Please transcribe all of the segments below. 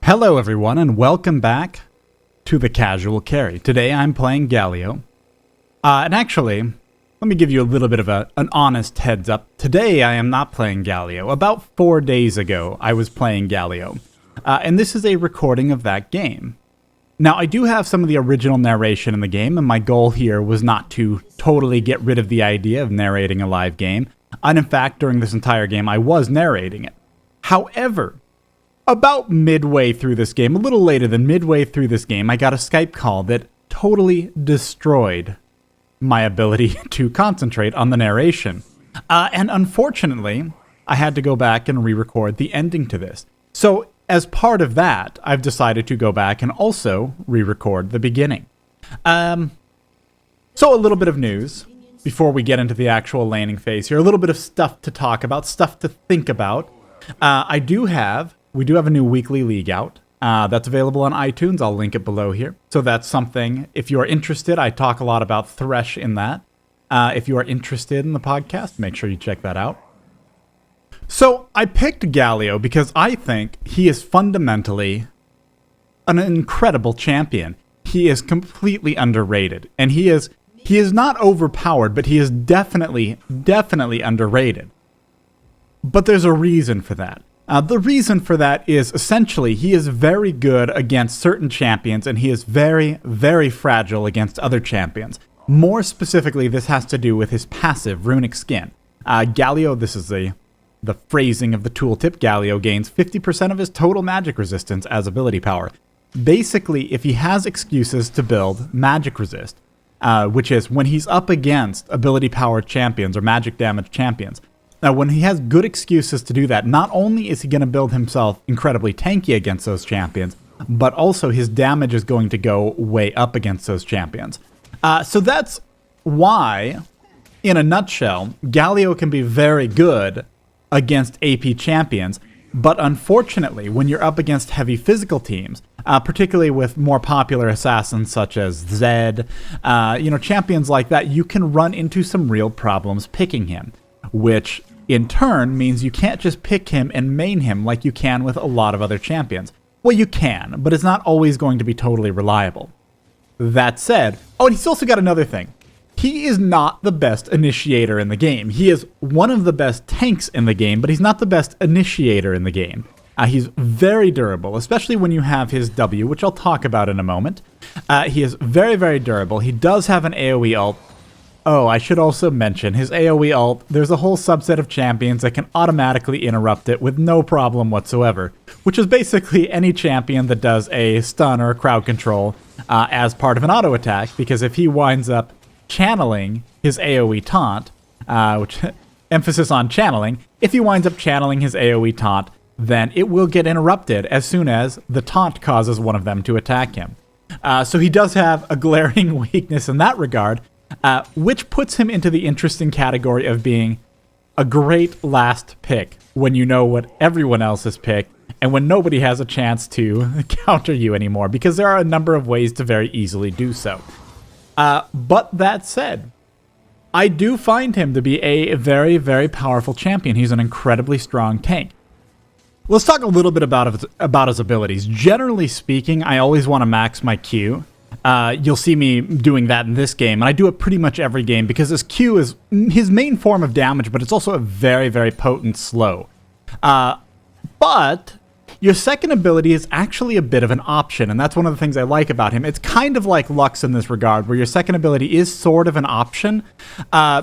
Hello everyone and welcome back to the Casual Carry. Today I'm playing Galio. And actually, let me give you a little bit of an honest heads up. Today I am not playing Galio. About 4 days ago I was playing Galio. And this is a recording of that game. Now I do have some of the original narration in the game, and my goal here was not to totally get rid of the idea of narrating a live game. And in fact, during this entire game I was narrating it. However, about midway through this game, a little later than midway through this game, I got a Skype call that totally destroyed my ability to concentrate on the narration. And unfortunately, I had to go back and re-record the ending to this. So as part of that, I've decided to go back and also re-record the beginning. So a little bit of news before we get into the actual laning phase here. A little bit of stuff to talk about, stuff to think about. We do have a new weekly league out. That's available on iTunes. I'll link it below here. So that's something, if you're interested, I talk a lot about Thresh in that. If you are interested in the podcast, make sure you check that out. So I picked Galio because I think he is fundamentally an incredible champion. He is completely underrated. And he is not overpowered, but he is definitely underrated. But there's a reason for that. The reason for that is essentially he is very good against certain champions and he is very, very fragile against other champions. More specifically, this has to do with his passive runic skin. Galio, this is the phrasing of the tooltip, Galio gains 50% of his total magic resistance as ability power. Basically, if he has excuses to build magic resist, which is when he's up against ability powered champions or magic damage champions, now, when he has good excuses to do that, not only is he going to build himself incredibly tanky against those champions, but also his damage is going to go way up against those champions. So that's why, in a nutshell, Galio can be very good against AP champions, but unfortunately, when you're up against heavy physical teams, particularly with more popular assassins such as Zed, champions like that, you can run into some real problems picking him, which in turn means you can't just pick him and main him like you can with a lot of other champions. Well, you can, but it's not always going to be totally reliable. That said, and he's also got another thing. He is not the best initiator in the game. He is one of the best tanks in the game, but he's not the best initiator in the game. He's very durable, especially when you have his W, which I'll talk about in a moment. He is very, very durable. He does have an AoE ult. Oh, I should also mention, his AoE ult, there's a whole subset of champions that can automatically interrupt it with no problem whatsoever, which is basically any champion that does a stun or a crowd control as part of an auto attack, because if he winds up channeling his AoE taunt, which emphasis on channeling, if he winds up channeling his AoE taunt, then it will get interrupted as soon as the taunt causes one of them to attack him. So he does have a glaring weakness in that regard, which puts him into the interesting category of being a great last pick when you know what everyone else has picked and when nobody has a chance to counter you anymore, because there are a number of ways to very easily do so. But that said, I do find him to be a very, very powerful champion. He's an incredibly strong tank. Let's talk a little bit about his abilities. Generally speaking, I always want to max my Q. You'll see me doing that in this game, and I do it pretty much every game because his Q is his main form of damage, but it's also a very, very potent slow. But your second ability is actually a bit of an option, and that's one of the things I like about him. It's kind of like Lux in this regard, where your second ability is sort of an option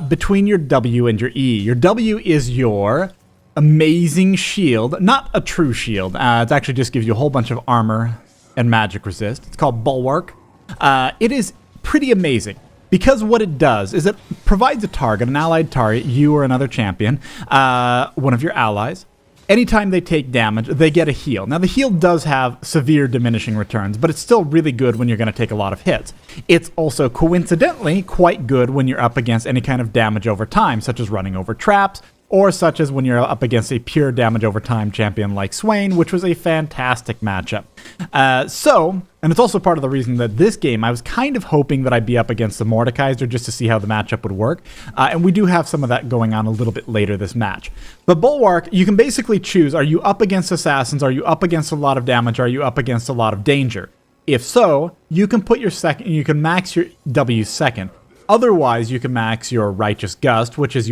between your W and your E. Your W is your amazing shield, not a true shield. It actually just gives you a whole bunch of armor and magic resist. It's called Bulwark. It is pretty amazing because what it does is it provides a target, an allied target, you or another champion, one of your allies. Anytime they take damage, they get a heal. Now, the heal does have severe diminishing returns, but it's still really good when you're going to take a lot of hits. It's also coincidentally quite good when you're up against any kind of damage over time, such as running over traps, or such as when you're up against a pure damage over time champion like Swain, which was a fantastic matchup. And it's also part of the reason that this game, I was kind of hoping that I'd be up against the Mordekaiser just to see how the matchup would work. And we do have some of that going on a little bit later this match. But Bulwark, you can basically choose, are you up against assassins? Are you up against a lot of damage? Are you up against a lot of danger? If so, you can put your second, you can max your W second. Otherwise, you can max your Righteous Gust, which is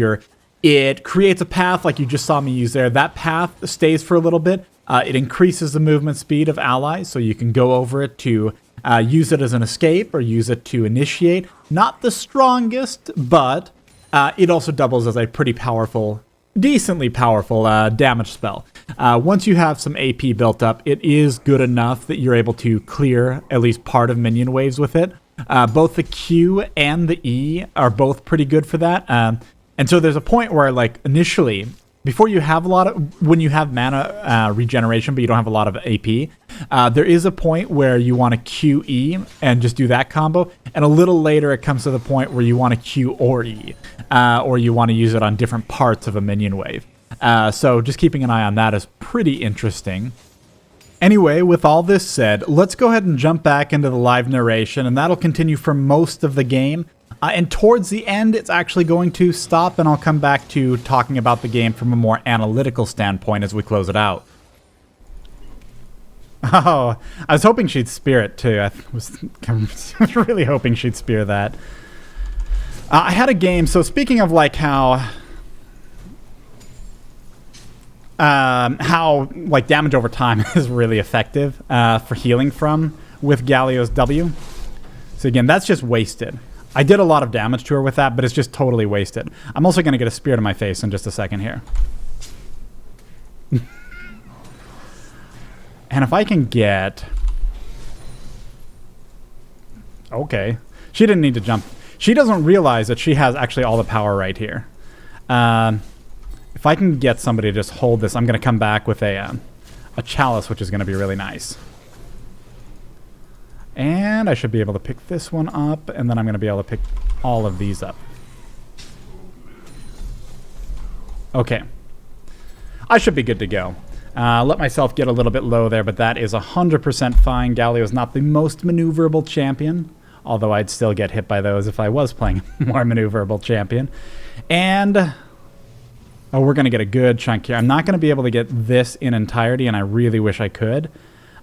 it creates a path like you just saw me use there. That path stays for a little bit. It increases the movement speed of allies, so you can go over it to use it as an escape or use it to initiate. Not the strongest, but it also doubles as a pretty powerful, decently powerful damage spell. Once you have some AP built up, it is good enough that you're able to clear at least part of minion waves with it. Both the Q and the E are both pretty good for that. And so there's a point where, like, initially, before you have when you have mana regeneration, but you don't have a lot of AP, there is a point where you want to QE and just do that combo. And a little later, it comes to the point where you want to Q or E, or you want to use it on different parts of a minion wave. So just keeping an eye on that is pretty interesting. Anyway, with all this said, let's go ahead and jump back into the live narration, and that'll continue for most of the game. And towards the end, it's actually going to stop, and I'll come back to talking about the game from a more analytical standpoint as we close it out. Oh, I was hoping she'd spear it too. I was really hoping she'd spear that. I had a game, so speaking of like how like damage over time is really effective for healing from with Galio's W. So again, that's just wasted. I did a lot of damage to her with that, but it's just totally wasted. I'm also going to get a spear to my face in just a second here. And if I can get... Okay. She didn't need to jump. She doesn't realize that she has actually all the power right here. If I can get somebody to just hold this, I'm going to come back with a chalice, which is going to be really nice. And I should be able to pick this one up, and then I'm going to be able to pick all of these up. Okay. I should be good to go. Let myself get a little bit low there, but that is 100% fine. Galio is not the most maneuverable champion, although I'd still get hit by those if I was playing a more maneuverable champion. And... oh, we're going to get a good chunk here. I'm not going to be able to get this in entirety, and I really wish I could.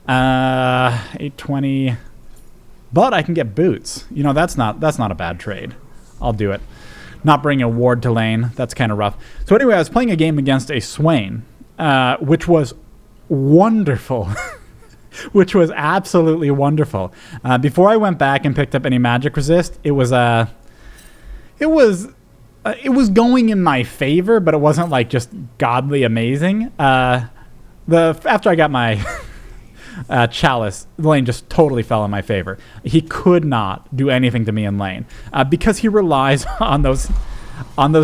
820... but I can get boots. You know, that's not a bad trade. I'll do it. Not bring a ward to lane. That's kind of rough. So anyway, I was playing a game against a Swain, which was wonderful. Which was absolutely wonderful. Before I went back and picked up any magic resist, it was going in my favor, but it wasn't like just godly amazing. After I got my chalice, the lane just totally fell in my favor. He could not do anything to me in lane because he relies on those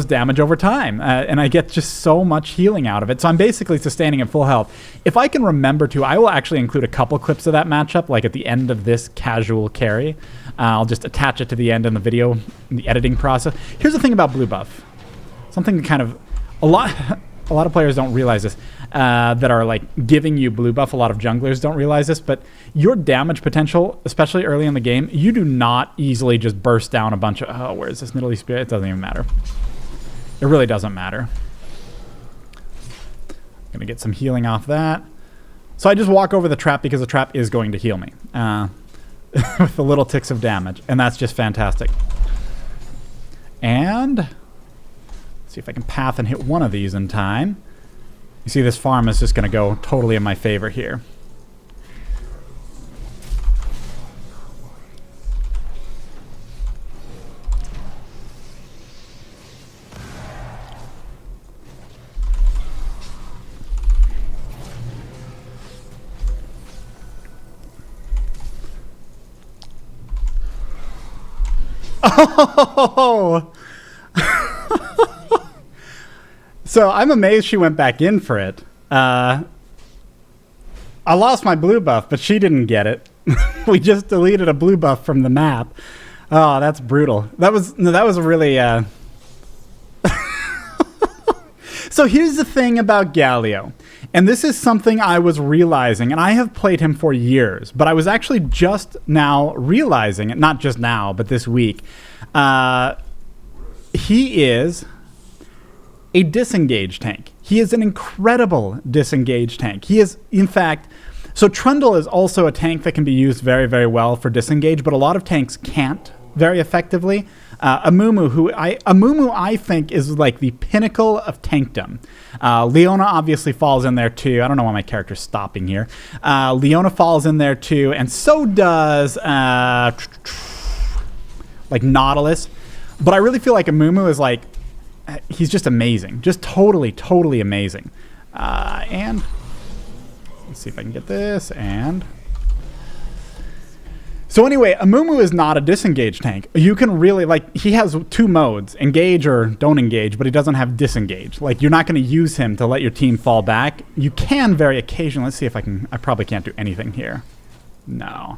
damage over time, and I get just so much healing out of it. So I'm basically sustaining at full health. If I can remember to, I will actually include a couple clips of that matchup, like at the end of this casual carry. I'll just attach it to the end in the video, in the editing process. Here's the thing about blue buff. Something that kind of a lot of players don't realize this, that are like giving you blue buff. A lot of junglers don't realize this, but your damage potential, especially early in the game, you do not easily just burst down a bunch of... oh, where is this Nidalee Spear? It doesn't even matter. It really doesn't matter. Gonna get some healing off that. So I just walk over the trap because the trap is going to heal me with the little ticks of damage, and that's just fantastic. And... see if I can path and hit one of these in time. You see, this farm is just going to go totally in my favor here. Oh! So I'm amazed she went back in for it. I lost my blue buff, but she didn't get it. We just deleted a blue buff from the map. Oh, that's brutal. That was a really... So here's the thing about Galio. And this is something I was realizing, and I have played him for years, but I was actually just now realizing it, not just now, but this week. He is a disengage tank. He is an incredible disengage tank. He is, in fact, so Trundle is also a tank that can be used very, very well for disengage, but a lot of tanks can't very effectively. Amumu, I think, is like the pinnacle of tankdom. Leona obviously falls in there too. I don't know why my character's stopping here. Leona falls in there too, and so does like Nautilus. But I really feel like Amumu is like, he's just amazing. Just totally, totally amazing. And let's see if I can get this, and... So anyway, Amumu is not a disengage tank. You can really, like, he has two modes, engage or don't engage, but he doesn't have disengage. Like, you're not going to use him to let your team fall back. You can very occasionally. Let's see if I can. I probably can't do anything here. No.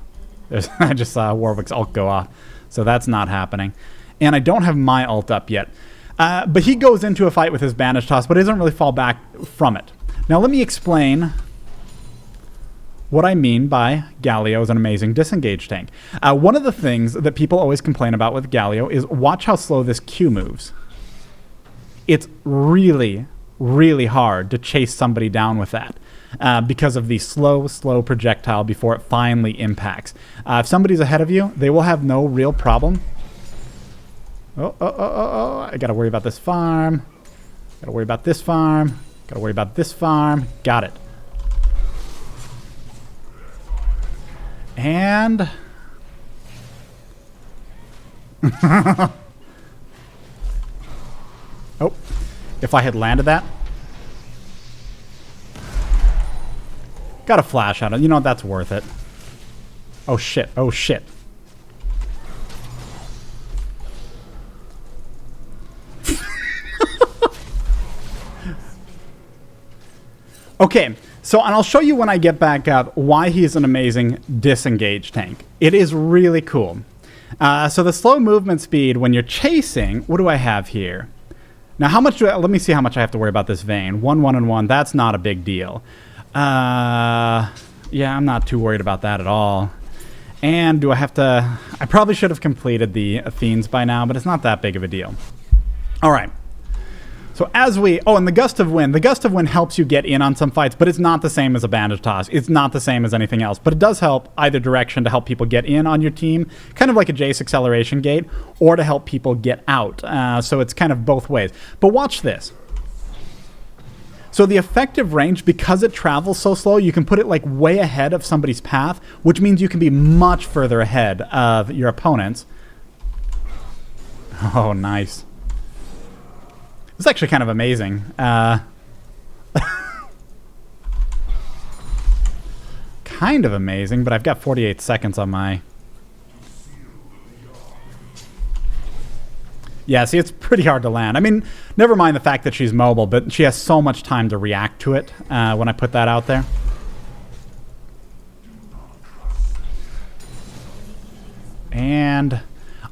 I just saw Warwick's ult go off, so that's not happening. And I don't have my ult up yet. But he goes into a fight with his bandage toss, but he doesn't really fall back from it. Now let me explain what I mean by Galio is an amazing disengage tank. One of the things that people always complain about with Galio is watch how slow this Q moves. It's really, really hard to chase somebody down with that because of the slow projectile before it finally impacts. If somebody's ahead of you, they will have no real problem. Oh, I gotta worry about this farm. Gotta worry about this farm. Gotta worry about this farm. Got it. And oh, if I had landed that, got a flash on it. You know what? That's worth it. Oh shit! Oh shit! Okay. So, and I'll show you when I get back up why he's an amazing disengage tank. It is really cool. So the slow movement speed when you're chasing, what do I have here? Now, how much let me see how much I have to worry about this vein. 1, 1, and 1, that's not a big deal. Yeah, I'm not too worried about that at all. And do I have to, I probably should have completed the Fiends by now, but it's not that big of a deal. All right. So as we... Oh, and the Gust of Wind. The Gust of Wind helps you get in on some fights, but it's not the same as a bandage toss. It's not the same as anything else. But it does help either direction to help people get in on your team, kind of like a Jace acceleration gate, or to help people get out. So it's kind of both ways. But watch this. So the effective range, because it travels so slow, you can put it like way ahead of somebody's path, which means you can be much further ahead of your opponents. Oh, nice. It's actually kind of amazing. Kind of amazing, but I've got 48 seconds on my... Yeah, see, it's pretty hard to land. I mean, never mind the fact that she's mobile, but she has so much time to react to it when I put that out there. And...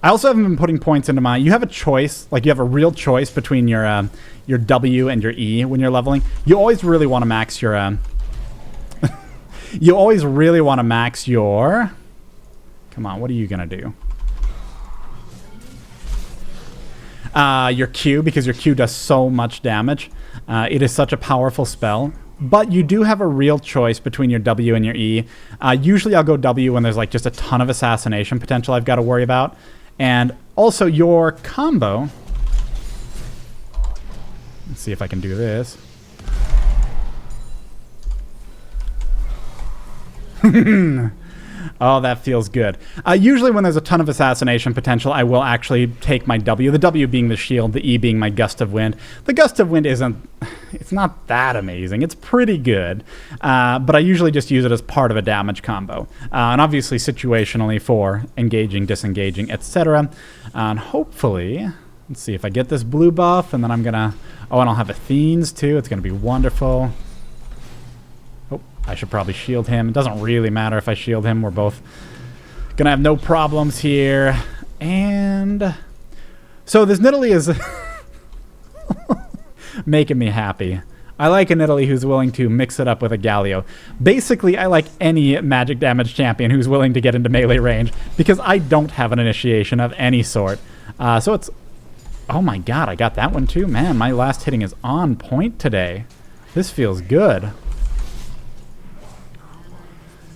I also haven't been putting points into my... You have a choice, like you have a real choice between your W and your E when you're leveling. You always really want to max your... you always really want to max your... Come on, what are you going to do? Your Q, because your Q does so much damage. It is such a powerful spell. But you do have a real choice between your W and your E. Usually I'll go W when there's like just a ton of assassination potential I've got to worry about. And also your combo. Let's see if I can do this. Oh, that feels good. Usually when there's a ton of assassination potential, I will actually take my W. The W being the shield, the E being my Gust of Wind. The Gust of Wind isn't... It's not that amazing. It's pretty good. But I usually just use it as part of a damage combo. And obviously situationally for engaging, disengaging, etc. And hopefully... Let's see if I get this blue buff, and then I'm going to... Oh, and I'll have Athenes too. It's going to be wonderful. I should probably shield him. It doesn't really matter if I shield him. We're both going to have no problems here. And so this Nidalee is making me happy. I like an Italy who's willing to mix it up with a Galio. Basically, I like any magic damage champion who's willing to get into melee range because I don't have an initiation of any sort. So it's... Oh my god, I got that one too. Man, my last hitting is on point today. This feels good.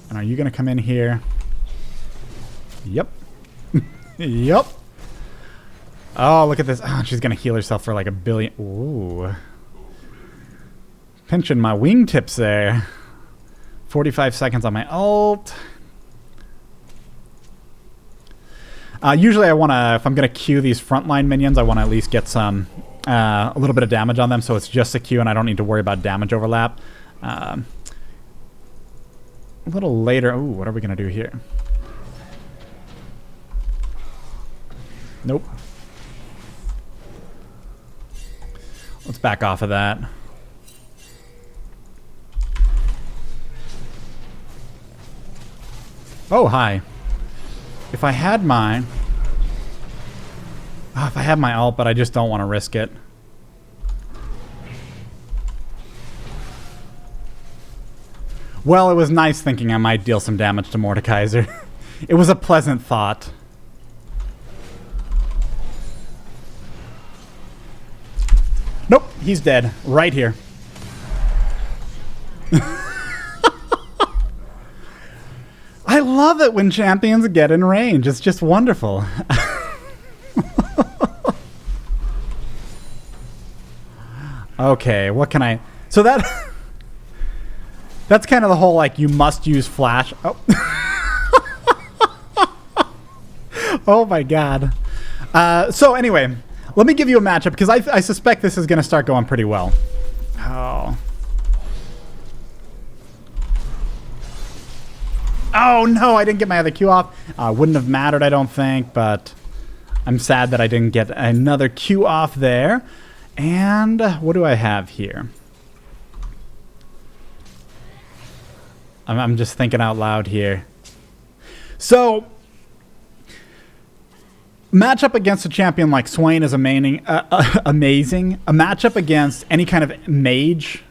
And are you going to come in here? Yep. Yep. Oh, look at this. Oh, she's going to heal herself for like 1 billion. Ooh. Pinching my wingtips there. 45 seconds on my ult. Usually I want to, if I'm going to queue these frontline minions, I want to at least get some, a little bit of damage on them so it's just a queue and I don't need to worry about damage overlap. A little later, ooh, what are we going to do here? Nope. Let's back off of that. Oh, hi. If I had mine... Oh, if I had my ult, but I just don't want to risk it. Well, it was nice thinking I might deal some damage to Mordekaiser. It was a pleasant thought. Nope, he's dead. Right here. I love it when champions get in range. It's just wonderful. Okay, what can I... So that... That's kind of the whole, like, you must use flash... Oh, oh my god. So anyway, let me give you a matchup, because I suspect this is going to start going pretty well. Oh... Oh no, I didn't get my other Q off. Wouldn't have mattered, I don't think, but I'm sad that I didn't get another Q off there. And what do I have here? I'm just thinking out loud here. So, matchup against a champion like Swain is amazing. A matchup against any kind of mage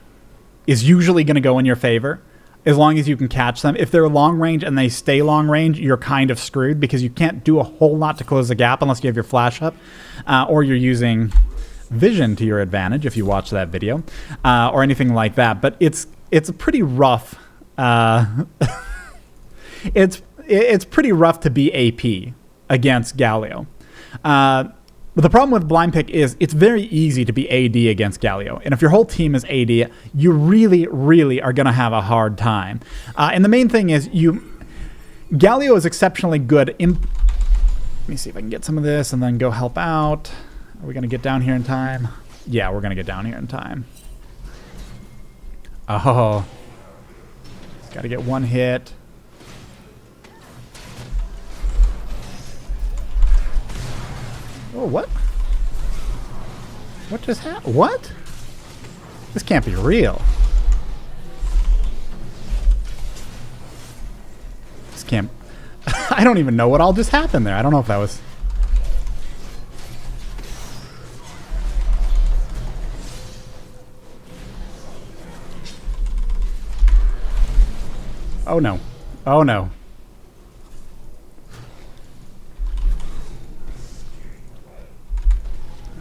is usually going to go in your favor. As long as you can catch them. If they're long range and they stay long range, you're kind of screwed because you can't do a whole lot to close the gap unless you have your flash up. Or you're using vision to your advantage if you watch that video. Or anything like that. But it's pretty rough. It's pretty rough to be AP against Galio. But the problem with blind pick is it's very easy to be AD against Galio. And if your whole team is AD, you really, really are going to have a hard time. And the main thing is Galio is exceptionally good. Let me see if I can get some of this and then go help out. Are we going to get down here in time? Yeah, we're going to get down here in time. Oh. Got to get one hit. Oh, what? What just happened? What? This can't be real. This can't... I don't even know what all just happened there. I don't know if that was... Oh, no. Oh, no.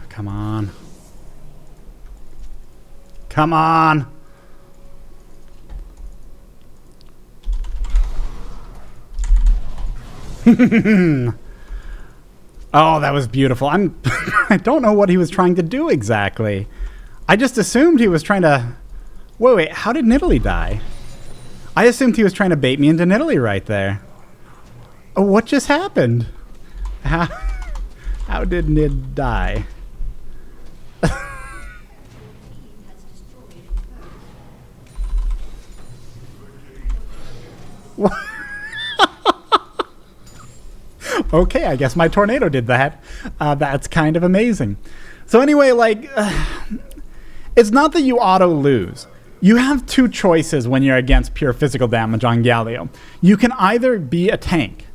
Come on. Come on. Oh, that was beautiful. I don't know what he was trying to do exactly. I just assumed he was trying to... Wait, how did Nidalee die? I assumed he was trying to bait me into Nidalee right there. Oh, what just happened? How did Nid die? Okay, I guess my tornado did that. That's kind of amazing. So anyway, like, it's not that you auto lose. You have two choices when you're against pure physical damage on Galio. You can either be a tank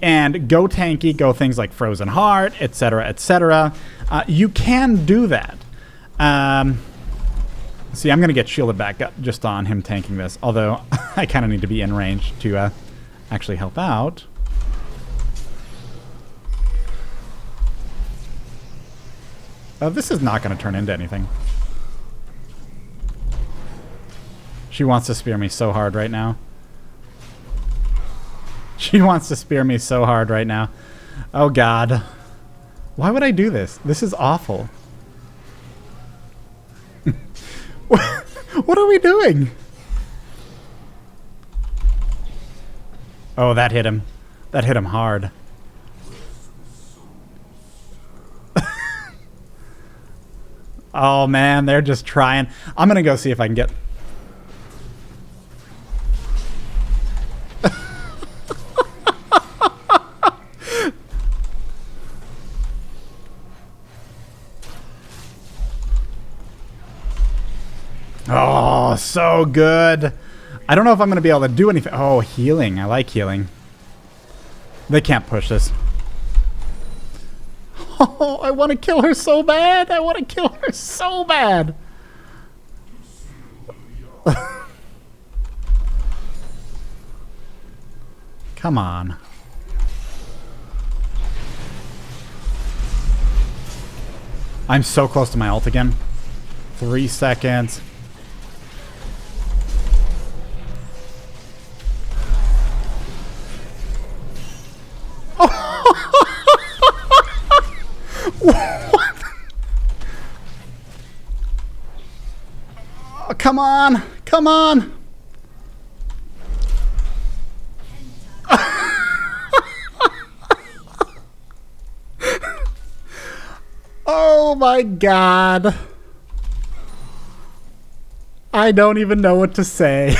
and go tanky, go things like Frozen Heart, etc., etc. You can do that. See, I'm going to get shielded back up just on him tanking this. Although, I kind of need to be in range to actually help out. This is not going to turn into anything. She wants to spear me so hard right now. She wants to spear me so hard right now. Oh, God. Why would I do this? This is awful. What are we doing? Oh, that hit him. That hit him hard. Oh, man, they're just trying. I'm going to go see if I can get... Oh, so good. I don't know if I'm going to be able to do anything. Oh, healing. I like healing. They can't push this. Oh, I want to kill her so bad. I want to kill her so bad. Come on. I'm so close to my ult again. 3 seconds. What? Oh, come on. Come on. Oh my God. I don't even know what to say.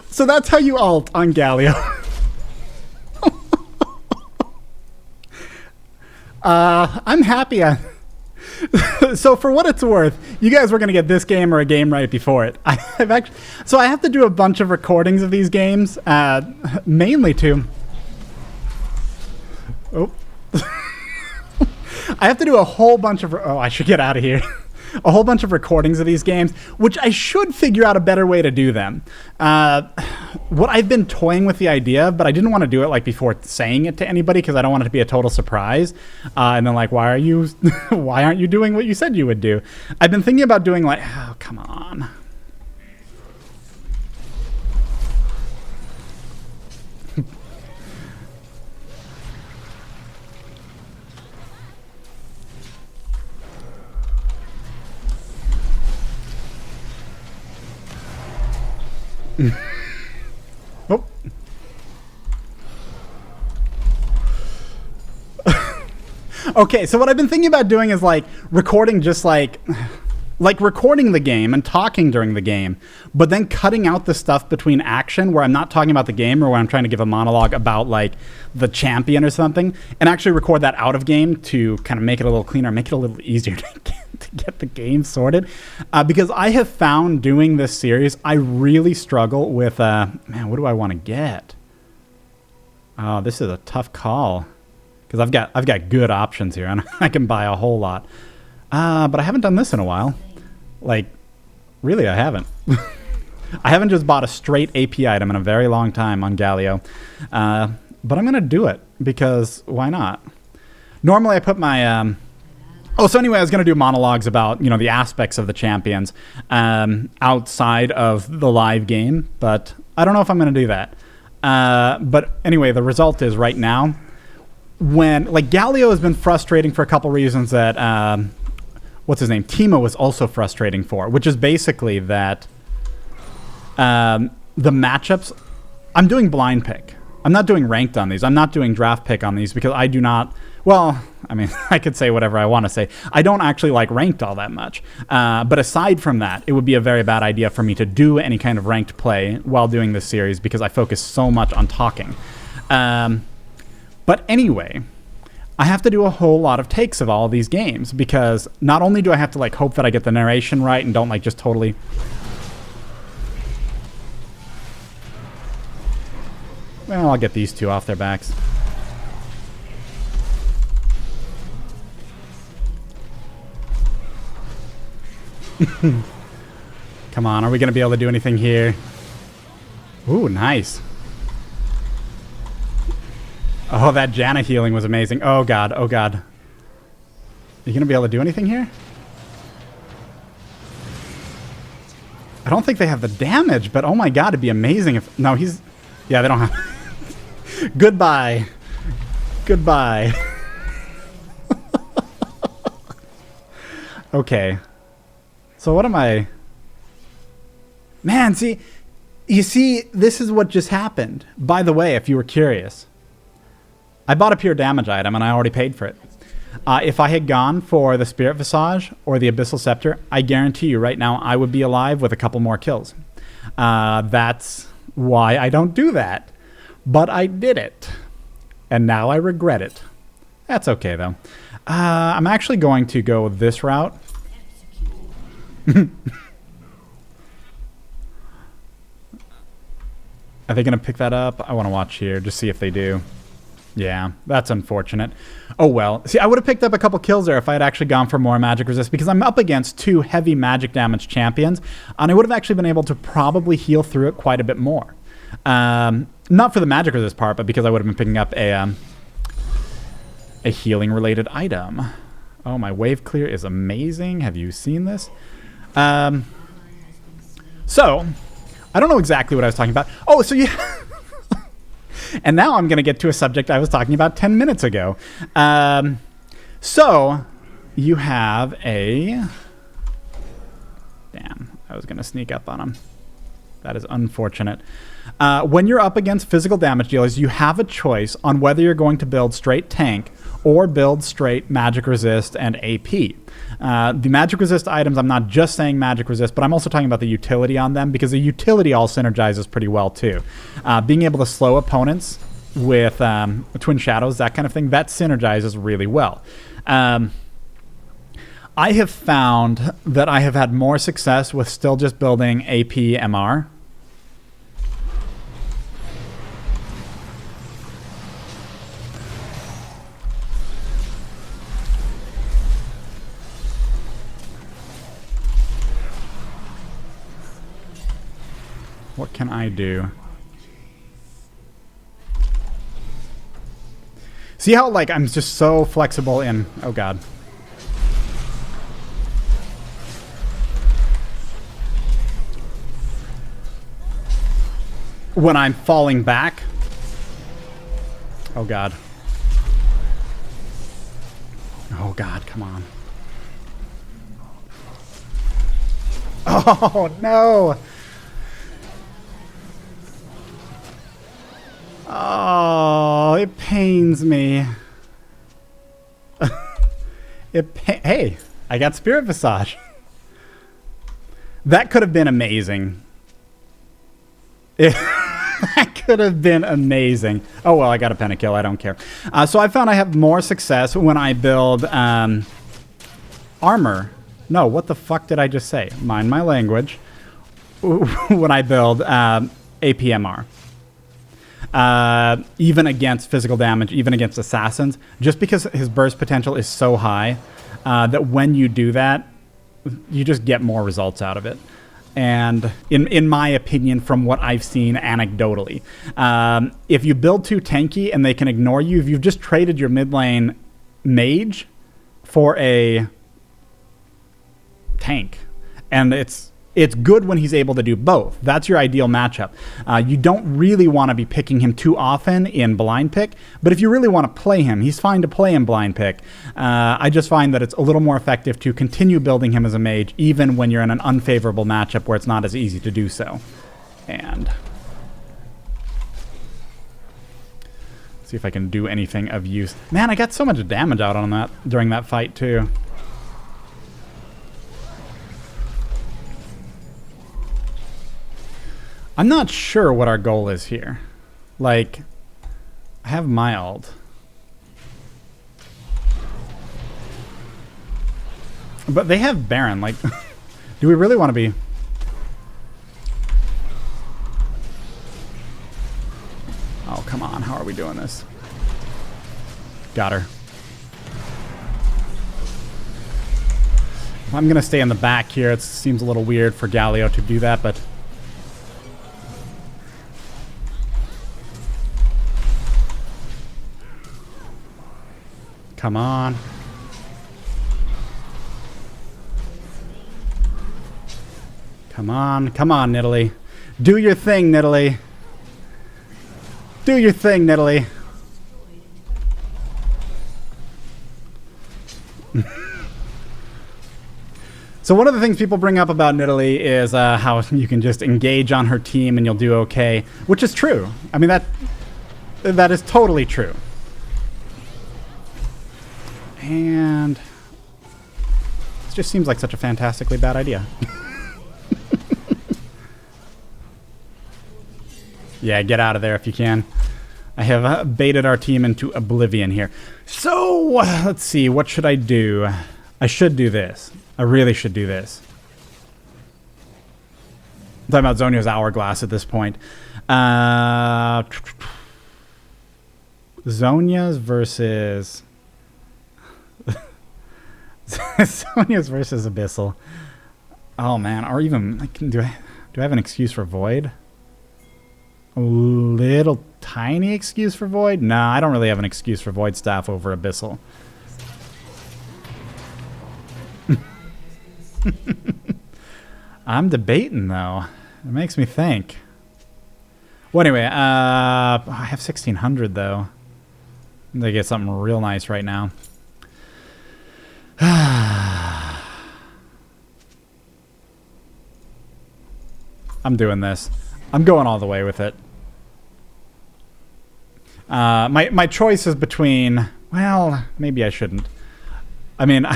So that's how you ult on Galio. I'm happy. So for what it's worth, you guys were going to get this game or a game right before it. So I have to do a bunch of recordings of these games, mainly to... Oh. I have to do a whole bunch of... Oh, I should get out of here. A whole bunch of recordings of these games, which I should figure out a better way to do them. What I've been toying with the idea, but I didn't want to do it like before saying it to anybody because I don't want it to be a total surprise. And then like, why aren't you doing what you said you would do? I've been thinking about doing like, oh, come on. Oh. Okay, so what I've been thinking about doing is like recording just like recording the game and talking during the game, but then cutting out the stuff between action where I'm not talking about the game or where I'm trying to give a monologue about like the champion or something, and actually record that out of game to kind of make it a little cleaner, make it a little easier to get the game sorted. Because I have found doing this series, I really struggle with, man, what do I want to get? Oh, this is a tough call. Because I've got good options here, and I can buy a whole lot. But I haven't done this in a while. Like, really, I haven't. I haven't just bought a straight AP item in a very long time on Galio. But I'm going to do it, because why not? Normally, I put my... so anyway, I was going to do monologues about, you know, the aspects of the champions outside of the live game, but I don't know if I'm going to do that. But anyway, the result is right now, when, like, Galio has been frustrating for a couple reasons that, what's his name? Timo was also frustrating for, which is basically that the matchups, I'm doing blind pick. I'm not doing ranked on these. I'm not doing draft pick on these because I do not, well, I mean, I could say whatever I want to say. I don't actually like ranked all that much. But aside from that, it would be a very bad idea for me to do any kind of ranked play while doing this series because I focus so much on talking. But anyway, I have to do a whole lot of takes of all of these games because not only do I have to like hope that I get the narration right and don't like just totally... Well, I'll get these two off their backs. Come on, are we going to be able to do anything here? Ooh, nice. Oh, that Janna healing was amazing. Oh, God. Oh, God. Are you going to be able to do anything here? I don't think they have the damage, but oh, my God, it'd be amazing if... No, he's... Yeah, they don't have... Goodbye. Goodbye. Okay. So what am I... Man, see... You see, this is what just happened. By the way, if you were curious. I bought a pure damage item, and I already paid for it. If I had gone for the Spirit Visage or the Abyssal Scepter, I guarantee you right now I would be alive with a couple more kills. That's why I don't do that. But I did it. And now I regret it. That's okay, though. I'm actually going to go this route. Are they going to pick that up? I want to watch here, just see if they do. Yeah, that's unfortunate. Oh, well. See, I would have picked up a couple kills there if I had actually gone for more magic resist, because I'm up against 2 heavy magic damage champions, and I would have actually been able to probably heal through it quite a bit more. Not for the magic resist part, but because I would have been picking up a healing-related item. Oh, my wave clear is amazing. Have you seen this? So... I don't know exactly what I was talking about. Oh, so you... And now I'm going to get to a subject I was talking about 10 minutes ago. So, you have a... Damn, I was going to sneak up on him. That is unfortunate. When you're up against physical damage dealers, you have a choice on whether you're going to build straight tank or build straight magic resist and AP. The magic resist items, I'm not just saying magic resist, but I'm also talking about the utility on them, because the utility all synergizes pretty well too. Being able to slow opponents with Twin Shadows, that kind of thing, that synergizes really well. I have found that I have had more success with still just building AP MR. What can I do? See how, like, I'm just so flexible in... Oh, God. When I'm falling back. Oh, God. Oh, God, come on. Oh, no! Oh, it pains me. Hey, I got Spirit Visage. That could have been amazing. That could have been amazing. Oh, well, I got a pentakill. I don't care. So I found I have more success when I build armor. No, what the fuck did I just say? Mind my language. When I build APMR. Even against physical damage, even against assassins, just because his burst potential is so high that when you do that, you just get more results out of it. And in my opinion, from what I've seen anecdotally, if you build too tanky and they can ignore you, if you've just traded your mid lane mage for a tank, and it's good when he's able to do both. That's your ideal matchup. You don't really want to be picking him too often in blind pick, but if you really want to play him, he's fine to play in blind pick. I just find that it's a little more effective to continue building him as a mage, even when you're in an unfavorable matchup where it's not as easy to do so. And see if I can do anything of use. Man, I got so much damage out on that during that fight too. I'm not sure what our goal is here. Like, I have my ult. But they have Baron. Like, do we really want to be... Oh, come on. How are we doing this? Got her. I'm going to stay in the back here. It seems a little weird for Galio to do that, but... Come on. Come on. Come on, Nidalee. Do your thing, Nidalee. Do your thing, Nidalee. So one of the things people bring up about Nidalee is how you can just engage on her team and you'll do okay, which is true. I mean, that is totally true. And it just seems like such a fantastically bad idea. Yeah, get out of there if you can. I have baited our team into oblivion here. So, let's see. What should I do? I should do this. I really should do this. I'm talking about Zhonya's Hourglass at this point. Zhonya's versus... Zhonya's versus Abyssal. Oh, man. Or even... Do I have an excuse for Void? A little tiny excuse for Void? Nah, I don't really have an excuse for Void Staff over Abyssal. I'm debating, though. It makes me think. Well, anyway, I have 1,600, though. They get something real nice right now. I'm doing this. I'm going all the way with it. My choice is between... Well, maybe I shouldn't. I mean...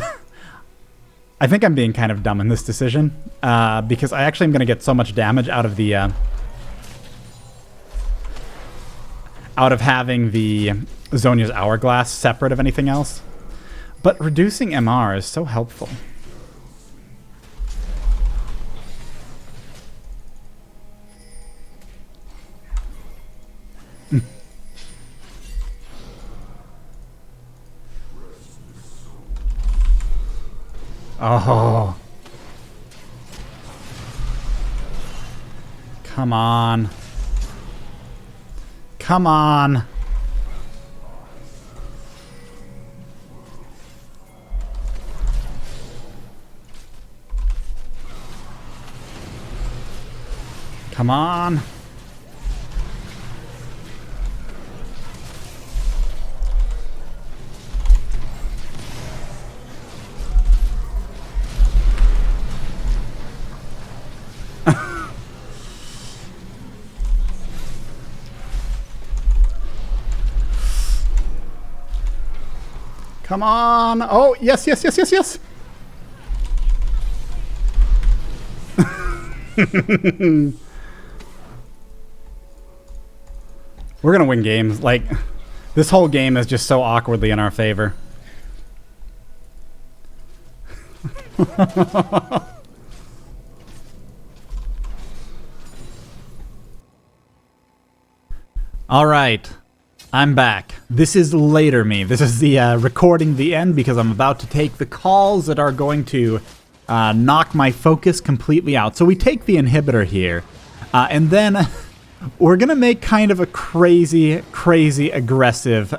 I think I'm being kind of dumb in this decision, because I actually am going to get so much damage out of the... out of having the Zhonya's Hourglass separate of anything else. But reducing MR is so helpful. Oh. Come on. Come on. Come on. Come on. Oh, yes, yes, yes, yes, yes. We're going to win games. Like, this whole game is just so awkwardly in our favor. All right. I'm back. This is later me. This is the recording the end because I'm about to take the calls that are going to knock my focus completely out. So we take the inhibitor here, and then we're going to make kind of a crazy, crazy aggressive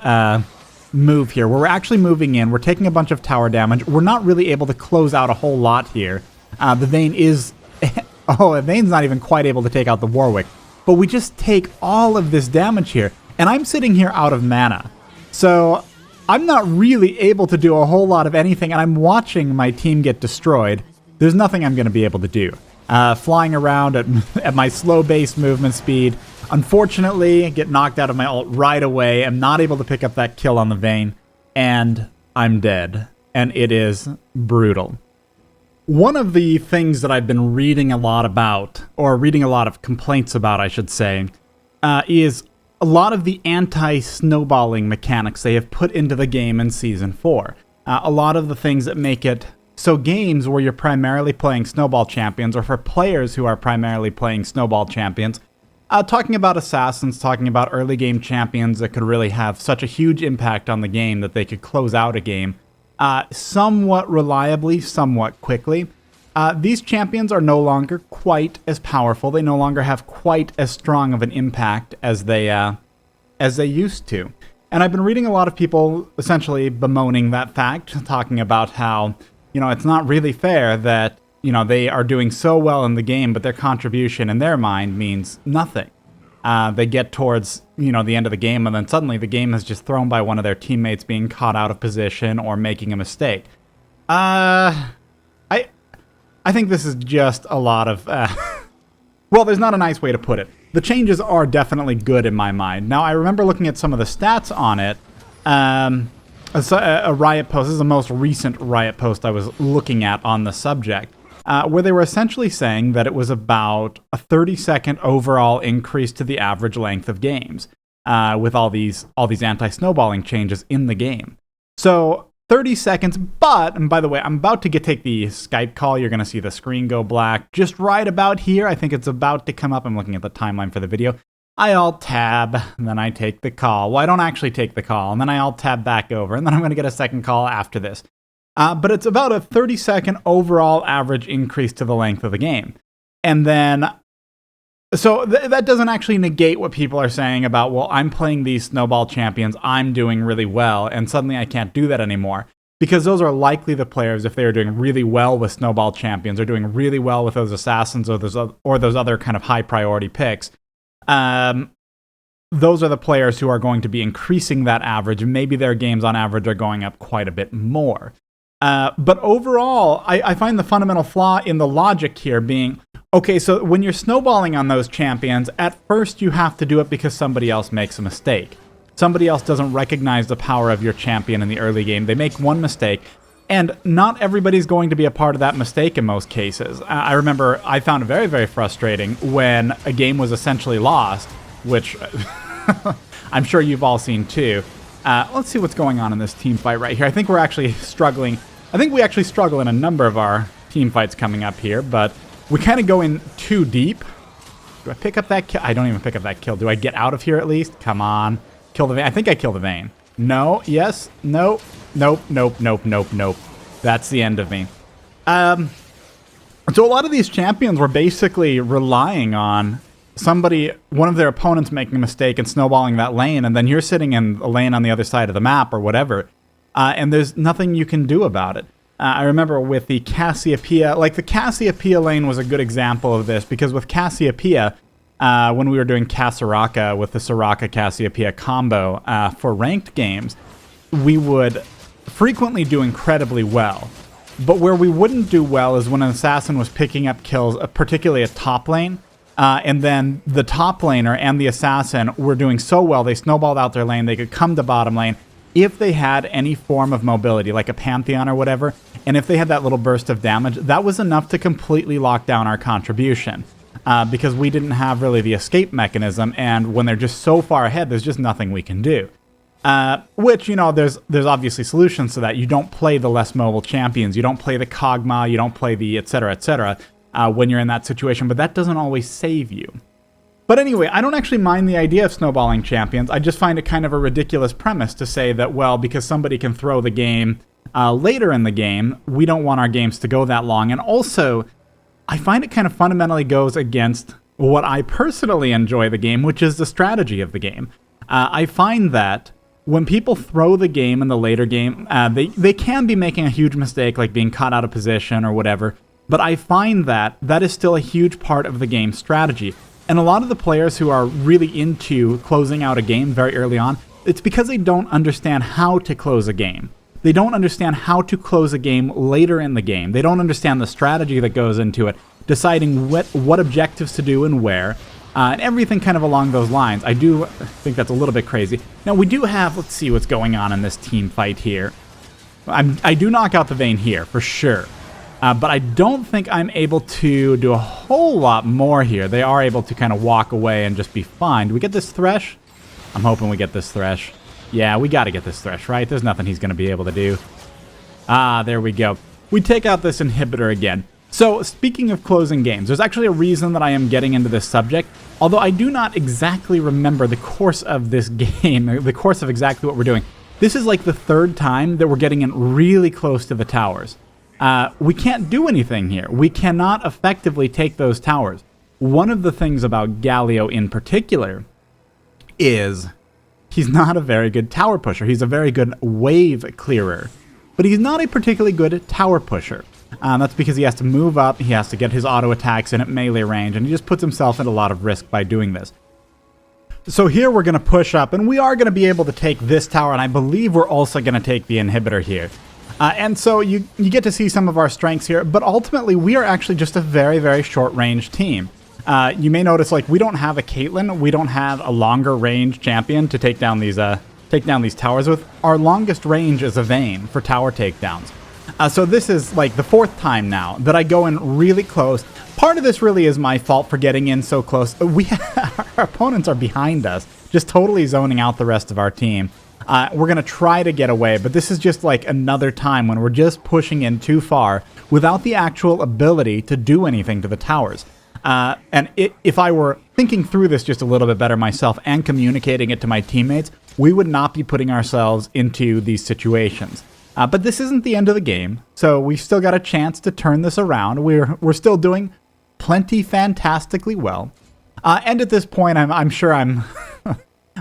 move here, where we're actually moving in. We're taking a bunch of tower damage. We're not really able to close out a whole lot here. The Vayne is... oh, Vayne's not even quite able to take out the Warwick. But we just take all of this damage here. And I'm sitting here out of mana. So I'm not really able to do a whole lot of anything, and I'm watching my team get destroyed. There's nothing I'm going to be able to do. Flying around at my slow base movement speed. Unfortunately, get knocked out of my ult right away. I'm not able to pick up that kill on the Vayne. And I'm dead. And it is brutal. One of the things that I've been reading a lot about, or reading a lot of complaints about, I should say, is a lot of the anti-snowballing mechanics they have put into the game in Season 4. A lot of the things that make it so games where you're primarily playing Snowball Champions, or for players who are primarily playing Snowball Champions, talking about assassins, talking about early game champions that could really have such a huge impact on the game that they could close out a game. somewhat reliably, somewhat quickly. These champions are no longer quite as powerful. They no longer have quite as strong of an impact as they used to. And I've been reading a lot of people essentially bemoaning that fact, talking about how, it's not really fair that, they are doing so well in the game, but their contribution in their mind means nothing. They get towards, the end of the game, and then suddenly the game is just thrown by one of their teammates being caught out of position or making a mistake. I think this is just a lot of... well, there's not a nice way to put it. The changes are definitely good in my mind. Now, I remember looking at some of the stats on it. A Riot post, this is the most recent Riot post I was looking at on the subject, where they were essentially saying that it was about a 30-second overall increase to the average length of games, with all these anti-snowballing changes in the game. So 30 seconds, but, and by the way, I'm about to take the Skype call. You're going to see the screen go black just right about here. I think it's about to come up. I'm looking at the timeline for the video. I alt-tab, and then I take the call. Well, I don't actually take the call, and then I alt-tab back over, and then I'm going to get a second call after this. But it's about a 30-second overall average increase to the length of the game. And then, so that doesn't actually negate what people are saying about, well, I'm playing these snowball champions, I'm doing really well, and suddenly I can't do that anymore. Because those are likely the players, if they are doing really well with snowball champions, or doing really well with those assassins or those other kind of high priority picks, those are the players who are going to be increasing that average. Maybe their games on average are going up quite a bit more. But overall, I find the fundamental flaw in the logic here being, okay, so when you're snowballing on those champions, at first you have to do it because somebody else makes a mistake. Somebody else doesn't recognize the power of your champion in the early game. They make one mistake, and not everybody's going to be a part of that mistake in most cases. I remember I found it very, very frustrating when a game was essentially lost, which I'm sure you've all seen too. Let's see what's going on in this team fight right here. I think we're actually struggling. I think we actually struggle in a number of our team fights coming up here, but we kind of go in too deep. Do I pick up that kill? I don't even pick up that kill. Do I get out of here at least? Come on. Kill the vein. I think I kill the vein. No. Yes. No. Nope. Nope. Nope. Nope. Nope. That's the end of me. So a lot of these champions were basically relying on one of their opponents making a mistake and snowballing that lane, and then you're sitting in a lane on the other side of the map or whatever, and there's nothing you can do about it. I remember with the Cassiopeia, like the Cassiopeia lane was a good example of this, because with Cassiopeia, when we were doing Casaraka with the Soraka-Cassiopeia combo for ranked games, we would frequently do incredibly well. But where we wouldn't do well is when an assassin was picking up kills, particularly a top lane, and then the top laner and the assassin were doing so well, they snowballed out their lane, they could come to bottom lane. If they had any form of mobility, like a Pantheon or whatever, and if they had that little burst of damage, that was enough to completely lock down our contribution. Because we didn't have really the escape mechanism, and when they're just so far ahead, there's just nothing we can do. Which, there's obviously solutions to that. You don't play the less mobile champions, you don't play the Kog'Maw, you don't play the etc., when you're in that situation, but that doesn't always save you. But anyway, I don't actually mind the idea of snowballing champions. I just find it kind of a ridiculous premise to say that, well, because somebody can throw the game later in the game, we don't want our games to go that long. And also, I find it kind of fundamentally goes against what I personally enjoy the game, which is the strategy of the game. I find that when people throw the game in the later game, they can be making a huge mistake, like being caught out of position or whatever, but I find that that is still a huge part of the game's strategy. And a lot of the players who are really into closing out a game very early on, it's because they don't understand how to close a game. They don't understand how to close a game later in the game. They don't understand the strategy that goes into it, deciding what objectives to do and where, and everything kind of along those lines. I do think that's a little bit crazy. Now, we do have, let's see what's going on in this team fight here. I do knock out the vein here, for sure. But I don't think I'm able to do a whole lot more here. They are able to kind of walk away and just be fine. Do we get this Thresh? I'm hoping we get this Thresh. Yeah, we got to get this Thresh, right? There's nothing he's going to be able to do. Ah, there we go. We take out this inhibitor again. So, speaking of closing games, there's actually a reason that I am getting into this subject, although I do not exactly remember the course of this game, the course of exactly what we're doing. This is like the third time that we're getting in really close to the towers. We can't do anything here. We cannot effectively take those towers. One of the things about Galio in particular is he's not a very good tower pusher. He's a very good wave clearer, but he's not a particularly good tower pusher. That's because he has to move up, he has to get his auto attacks in at melee range, and he just puts himself at a lot of risk by doing this. So here we're going to push up, and we are going to be able to take this tower, and I believe we're also going to take the inhibitor here. And so you get to see some of our strengths here, but ultimately we are actually just a very, very short-range team. You may notice, like, we don't have a Caitlyn, we don't have a longer range champion to take down these towers with. Our longest range is a Vayne for tower takedowns. So this is like the fourth time now that I go in really close. Part of this really is my fault for getting in so close. Our opponents are behind us, just totally zoning out the rest of our team. We're going to try to get away, but this is just like another time when we're just pushing in too far without the actual ability to do anything to the towers. And if I were thinking through this just a little bit better myself and communicating it to my teammates, we would not be putting ourselves into these situations. But this isn't the end of the game, so we've still got a chance to turn this around. We're still doing plenty fantastically well. And at this point, I'm sure I'm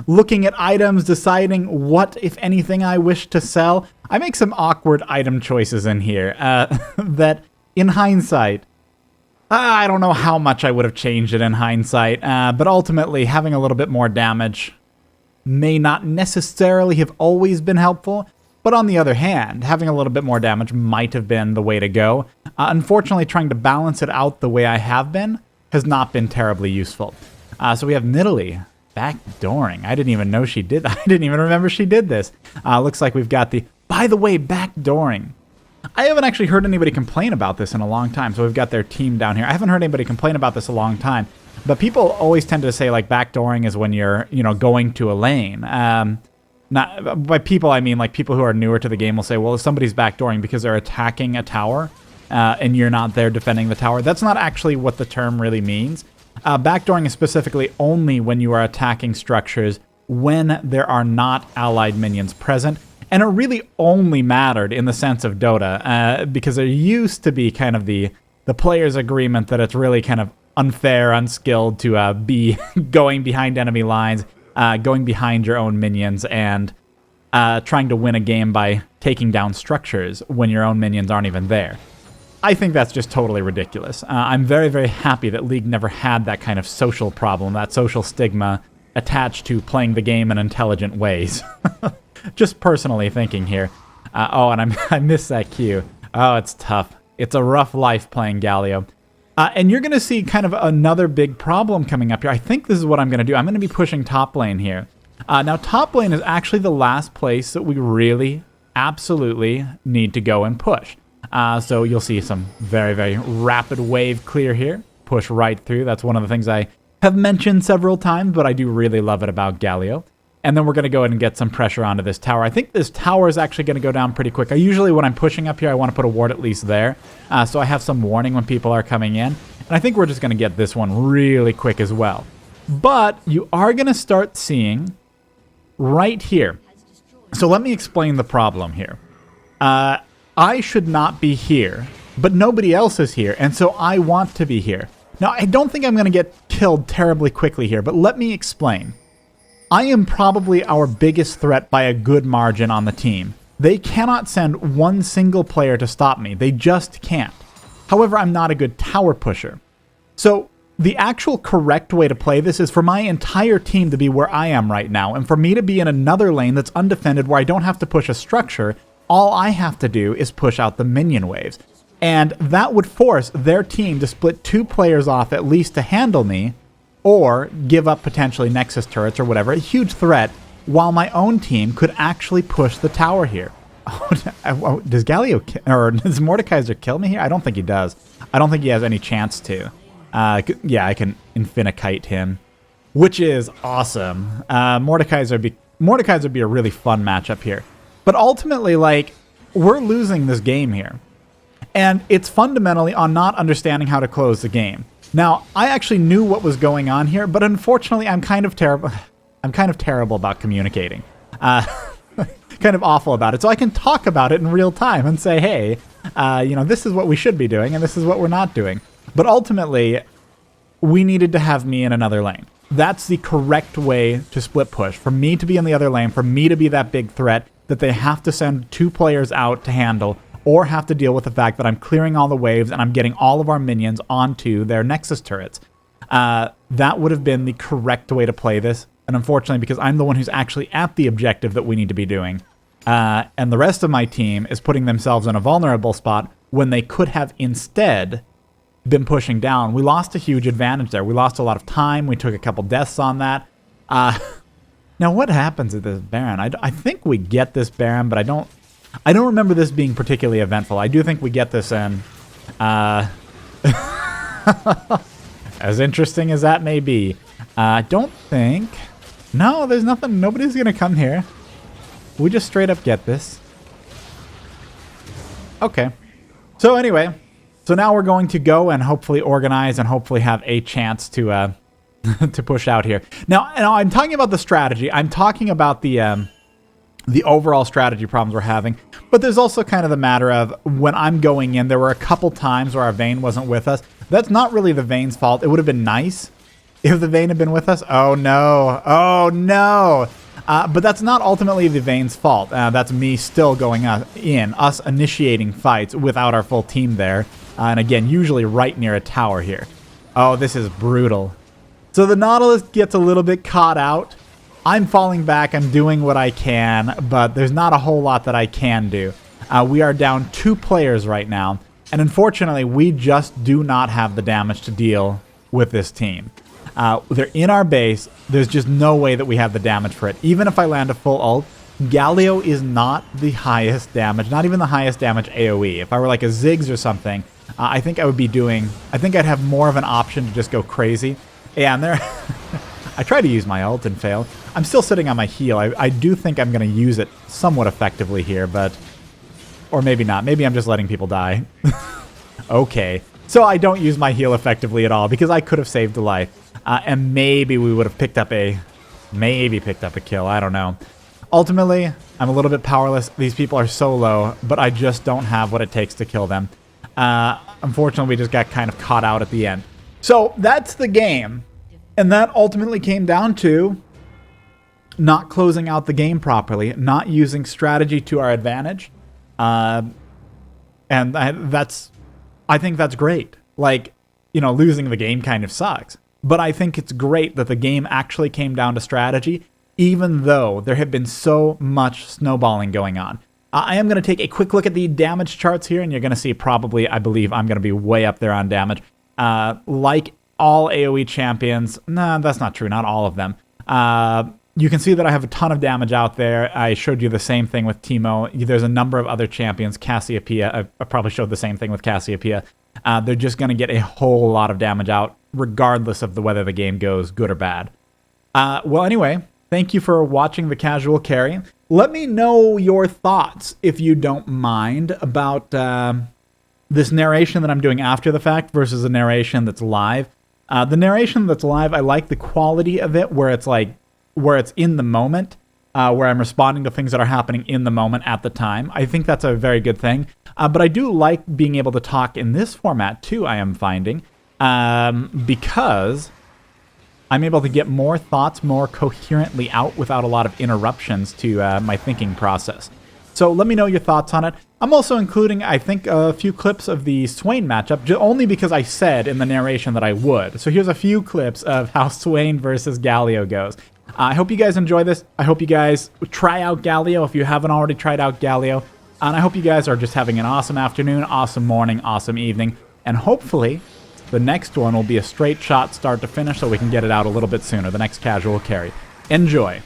looking at items, deciding what, if anything, I wish to sell. I make some awkward item choices in here that, in hindsight, I don't know how much I would have changed it in hindsight, but ultimately, having a little bit more damage may not necessarily have always been helpful. But on the other hand, having a little bit more damage might have been the way to go. Unfortunately, trying to balance it out the way I have been has not been terribly useful. So we have Nidalee backdooring. I didn't even know she did. I didn't even remember she did this. Looks like we've got the, by the way, backdooring. I haven't actually heard anybody complain about this in a long time. So we've got their team down here. I haven't heard anybody complain about this a long time. But people always tend to say like backdooring is when you're, going to a lane. Not by people, I mean like people who are newer to the game will say, well, if somebody's backdooring because they're attacking a tower and you're not there defending the tower. That's not actually what the term really means. Backdooring is specifically only when you are attacking structures when there are not allied minions present. And it really only mattered in the sense of Dota because there used to be kind of the player's agreement that it's really kind of unfair, unskilled to be going behind enemy lines, going behind your own minions, and trying to win a game by taking down structures when your own minions aren't even there. I think that's just totally ridiculous. I'm very, very happy that League never had that kind of social problem, that social stigma attached to playing the game in intelligent ways. Just personally thinking here. And I missed that Q. Oh, it's tough. It's a rough life playing Galio. And you're going to see kind of another big problem coming up here. I think this is what I'm going to do. I'm going to be pushing top lane here. Now, top lane is actually the last place that we really, absolutely need to go and push. So you'll see some very, very rapid wave clear here. Push right through. That's one of the things I have mentioned several times, but I do really love it about Galio. And then we're going to go ahead and get some pressure onto this tower. I think this tower is actually going to go down pretty quick. Usually when I'm pushing up here, I want to put a ward at least there. So I have some warning when people are coming in. And I think we're just going to get this one really quick as well. But you are going to start seeing right here. So let me explain the problem here. I should not be here, but nobody else is here. And so I want to be here. Now, I don't think I'm going to get killed terribly quickly here, but let me explain. I am probably our biggest threat by a good margin on the team. They cannot send one single player to stop me. They just can't. However, I'm not a good tower pusher. So the actual correct way to play this is for my entire team to be where I am right now, and for me to be in another lane that's undefended where I don't have to push a structure. All I have to do is push out the minion waves. And that would force their team to split 2 players off at least to handle me, or give up potentially Nexus turrets or whatever, a huge threat, while my own team could actually push the tower here. Does Galio or does Mordekaiser kill me here? I don't think he does. I don't think he has any chance to. Yeah, I can Infinikite him, which is awesome. Mordekaiser would be a really fun matchup here. But ultimately, like, we're losing this game here. And it's fundamentally on not understanding how to close the game. Now, I actually knew what was going on here, but unfortunately, I'm kind of terrible about communicating. kind of awful about it. So I can talk about it in real time and say, hey, you know, this is what we should be doing and this is what we're not doing. But ultimately, we needed to have me in another lane. That's the correct way to split push. For me to be in the other lane, for me to be that big threat that they have to send 2 players out to handle, or have to deal with the fact that I'm clearing all the waves and I'm getting all of our minions onto their Nexus turrets. That would have been the correct way to play this. And unfortunately, because I'm the one who's actually at the objective that we need to be doing, and the rest of my team is putting themselves in a vulnerable spot when they could have instead been pushing down. We lost a huge advantage there. We lost a lot of time. We took a couple deaths on that. Now, what happens at this Baron? I think we get this Baron, but I don't remember this being particularly eventful. I do think we get this in. As interesting as that may be. I don't think... No, there's nothing. Nobody's going to come here. We just straight up get this. Okay. So anyway... So now we're going to go and hopefully organize and hopefully have a chance to to push out here. Now I'm talking about the strategy. I'm talking about the overall strategy problems we're having. But there's also kind of the matter of when I'm going in, there were a couple times where our Vayne wasn't with us. That's not really the Vayne's fault. It would have been nice if the Vayne had been with us. Oh no. Oh no. But that's not ultimately the Vayne's fault. That's me still going in, us initiating fights without our full team there. And again, usually right near a tower here. Oh, this is brutal. So the Nautilus gets a little bit caught out. I'm falling back. I'm doing what I can, but there's not a whole lot that I can do. We are down 2 players right now. And unfortunately, we just do not have the damage to deal with this team. They're in our base. There's just no way that we have the damage for it. Even if I land a full ult, Galio is not the highest damage, not even the highest damage AoE. If I were like a Ziggs or something, I think I would be doing... I think I'd have more of an option to just go crazy. Yeah, and there... I try to use my ult and fail. I'm still sitting on my heal. I do think I'm going to use it somewhat effectively here, but... Or maybe not. Maybe I'm just letting people die. Okay. So I don't use my heal effectively at all, because I could have saved a life. And maybe we would have picked up a... Maybe picked up a kill. I don't know. Ultimately, I'm a little bit powerless. These people are so low, but I just don't have what it takes to kill them. Unfortunately, we just got kind of caught out at the end. So that's the game. And that ultimately came down to not closing out the game properly, not using strategy to our advantage. And I think that's great. Like, you know, losing the game kind of sucks. But I think it's great that the game actually came down to strategy, even though there had been so much snowballing going on. I am going to take a quick look at the damage charts here, and you're going to see probably, I believe, I'm going to be way up there on damage. Like all AoE champions, nah, that's not true, not all of them. You can see that I have a ton of damage out there. I showed you the same thing with Teemo. There's a number of other champions. Cassiopeia, I probably showed the same thing with Cassiopeia. They're just going to get a whole lot of damage out, regardless of whether the game goes good or bad. Well, anyway, thank you for watching the Casual Carry. Let me know your thoughts, if you don't mind, about this narration that I'm doing after the fact versus the narration that's live. The narration that's live, I like the quality of it, where it's in the moment, where I'm responding to things that are happening in the moment at the time. I think that's a very good thing. But I do like being able to talk in this format too, I am finding, because I'm able to get more thoughts more coherently out without a lot of interruptions to my thinking process. So let me know your thoughts on it. I'm also including, I think, a few clips of the Swain matchup, only because I said in the narration that I would. So here's a few clips of how Swain versus Galio goes. I hope you guys enjoy this. I hope you guys try out Galio if you haven't already tried out Galio. And I hope you guys are just having an awesome afternoon, awesome morning, awesome evening. And hopefully, the next one will be a straight shot start to finish so we can get it out a little bit sooner, the next Casual Carry. Enjoy.